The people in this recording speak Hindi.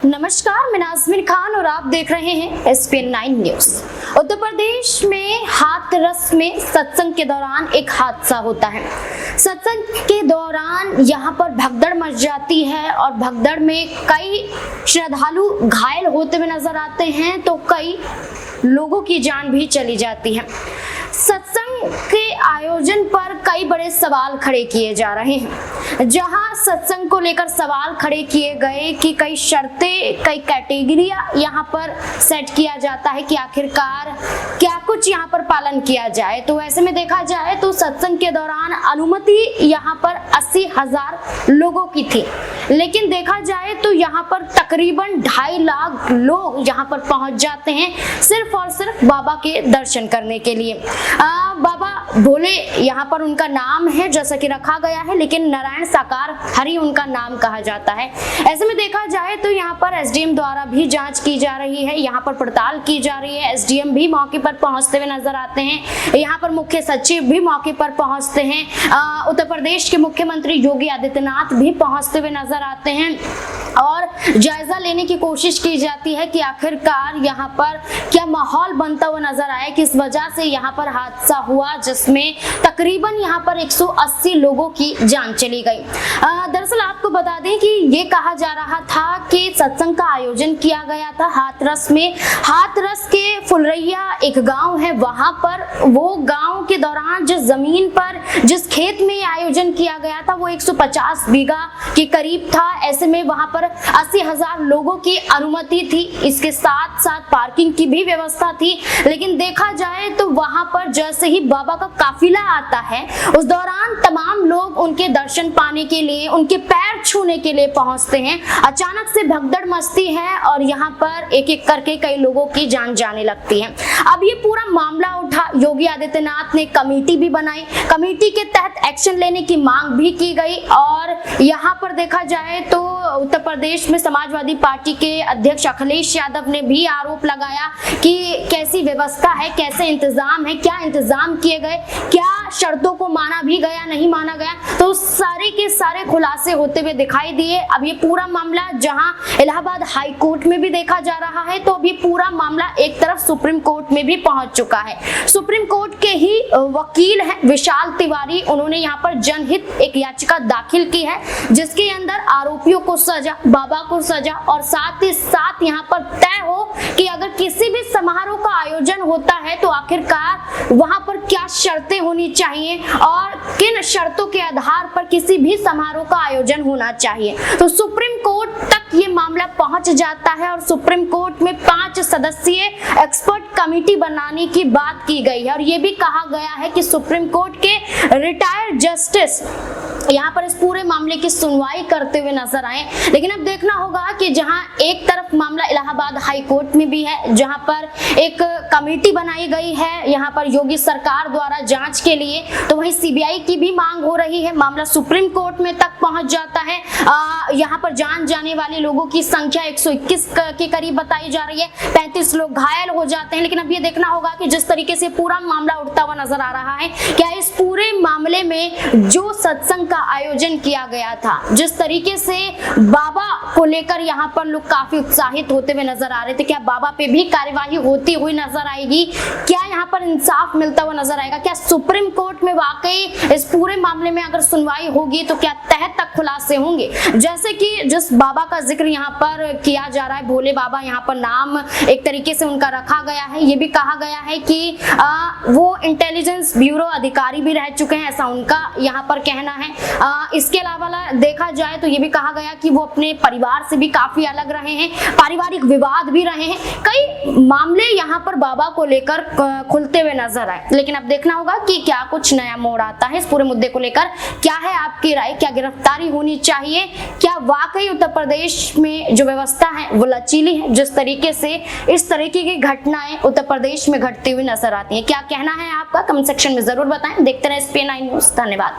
नमस्कार, मैं नाज़मीन खान और आप देख रहे हैं SPN9 न्यूज। उत्तर प्रदेश में हाथरस में सत्संग के दौरान एक हादसा होता है। सत्संग के दौरान यहाँ पर भगदड़ मच जाती है और भगदड़ में कई श्रद्धालु घायल होते हुए नजर आते हैं तो कई लोगों की जान भी चली जाती है। सत्संग के आयोजन पर कई बड़े सवाल खड़े किए जा रहे हैं। जहां सत्संग को लेकर सवाल खड़े किए गए कि कई शर्तें, कई कैटेगरियां यहां पर सेट किया जाता है कि आखिरकार क्या कुछ यहां पर पालन किया जाए। तो ऐसे में देखा जाए तो सत्संग के दौरान अनुमति यहां पर 80,000 लोगों की थी, लेकिन देखा जाए तो यहां पर तकरीबन 2.5 लाख लोग यहां पर पहुंच जाते हैं सिर्फ और सिर्फ बाबा के दर्शन करने के लिए। बाबा भोले यहाँ पर उनका नाम है जैसा कि रखा गया है, लेकिन नारायण साकार हरि उनका नाम कहा जाता है। ऐसे में देखा जाए तो यहाँ पर SDM द्वारा भी जांच की जा रही है, यहाँ पर पड़ताल की जा रही है। SDM भी मौके पर पहुंचते हुए नजर आते हैं, यहाँ पर मुख्य सचिव भी मौके पर पहुंचते हैं, उत्तर प्रदेश के मुख्यमंत्री योगी आदित्यनाथ भी पहुंचते हुए नजर आते हैं और जायजा लेने की कोशिश की जाती है कि आखिरकार यहाँ पर क्या माहौल बनता हुआ नजर आया, किस वजह से यहाँ पर हादसा हुआ जिसमें तकरीबन यहाँ पर 180 लोगों की जान चली गई। दरअसल आपको बता दें कि ये कहा जा रहा था कि सत्संग का आयोजन किया गया था हाथरस में। हाथरस के फुलरैया एक गांव है, वहां पर वो गांव के दौरान जिस जमीन पर, जिस खेत में आयोजन किया गया था वो 150 बीघा के करीब था। ऐसे में वहां पर 80,000 लोगों की अनुमति थी, इसके साथ साथ पार्किंग की भी व्यवस्था थी। लेकिन देखा जाए तो वहां पर जैसे ही बाबा का काफिला आता है उस दौरान तमाम लोग उनके दर्शन पाने के लिए, उनके पैर छूने के लिए पहुंचते हैं। अचानक से भगदड़ मचती है और यहाँ पर एक एक करके कई लोगों की जान जाने लगती है। अब ये पूरा मामला उठा, योगी आदित्यनाथ ने कमेटी भी बनाई, कमेटी के तहत एक्शन लेने की मांग भी की गई। और यहाँ पर देखा जाए तो उत्तर प्रदेश में समाजवादी पार्टी के अध्यक्ष अखिलेश यादव ने भी आरोप लगाया कि कैसी व्यवस्था है, कैसे इंतजाम है, क्या इंतजाम किए गए, क्या शर्तों को माना भी गया, नहीं माना गया। तो सारे के सारे खुलासे होते हुए दिखाई दिए। अब ये पूरा मामला जहां इलाहाबाद हाई कोर्ट में भी देखा जा रहा है, तो अब ये पूरा मामला एक तरफ सुप्रीम कोर्ट में भी पहुंच चुका है। सुप्रीम कोर्ट के ही वकील हैं विशाल तिवारी, उन्होंने यहाँ पर जनहित एक याचिका दाखिल की है जिसके अंदर आरोपियों को सजा, बाबा को सजा और साथ ही साथ यहाँ पर तय हो कि अगर किसी भी समारोह का आयोजन होता है तो आखिरकार वहां पर क्या शर्तें होनी चाहिए और किन शर्तों के आधार पर किसी भी समारोह का आयोजन होना चाहिए। तो सुप्रीम कोर्ट तक ये मामला पहुंच जाता है और सुप्रीम कोर्ट में 5 सदस्यीय एक्सपर्ट कमेटी बनाने की बात की गई है और ये भी कहा गया है कि सुप्रीम कोर्ट के रिटायर्ड जस्टिस यहाँ पर इस पूरे मामले की सुनवाई करते हुए नजर आए। लेकिन अब देखना होगा कि जहां एक तरफ मामला इलाहाबाद हाई कोर्ट में भी है, जहां पर एक कमेटी बनाई गई है यहाँ पर योगी सरकार द्वारा जांच के लिए, तो वहीं CBI की भी मांग हो रही है। मामला सुप्रीम कोर्ट में तक पहुंच जाता है। यहाँ पर जान जाने वाले लोगों की संख्या 121 के करीब बताई जा रही है, 35 लोग घायल हो जाते हैं। लेकिन अब ये देखना होगा कि जिस तरीके से पूरा मामला उठता हुआ नजर आ रहा है, क्या इस पूरे मामले में जो सत्संग आयोजन किया गया था, जिस तरीके से बाबा को लेकर यहाँ पर लोग काफी उत्साहित होते हुए नजर आ रहे थे, क्या बाबा पे भी कार्यवाही होती हुई नजर आएगी, क्या यहाँ पर इंसाफ मिलता हुआ नजर आएगा, क्या सुप्रीम कोर्ट में वाकई इस पूरे मामले में अगर सुनवाई होगी तो क्या तह तक खुलासे होंगे। जैसे कि जिस बाबा का जिक्र यहाँ पर किया जा रहा है, भोले बाबा, यहाँ पर नाम एक तरीके से उनका रखा गया है। ये भी कहा गया है कि वो इंटेलिजेंस ब्यूरो अधिकारी भी रह चुके हैं, ऐसा उनका यहाँ पर कहना है। इसके अलावा देखा जाए तो ये भी कहा गया कि वो अपने परिवार से भी काफी अलग रहे हैं, पारिवारिक विवाद भी रहे हैं, कई मामले यहाँ पर बाबा को लेकर खुलते हुए नजर आए। लेकिन अब देखना होगा कि क्या कुछ नया मोड़ आता है इस पूरे मुद्दे को लेकर। क्या है आपकी राय, क्या गिरफ्तारी होनी चाहिए, क्या वाकई उत्तर प्रदेश में जो व्यवस्था है वो लचीली है, जिस तरीके से इस तरीके की घटनाएं उत्तर प्रदेश में घटती हुई नजर आती है। क्या कहना है आपका, कमेंट सेक्शन में जरूर बताएं। देखते रहे SPN9 न्यूज। धन्यवाद।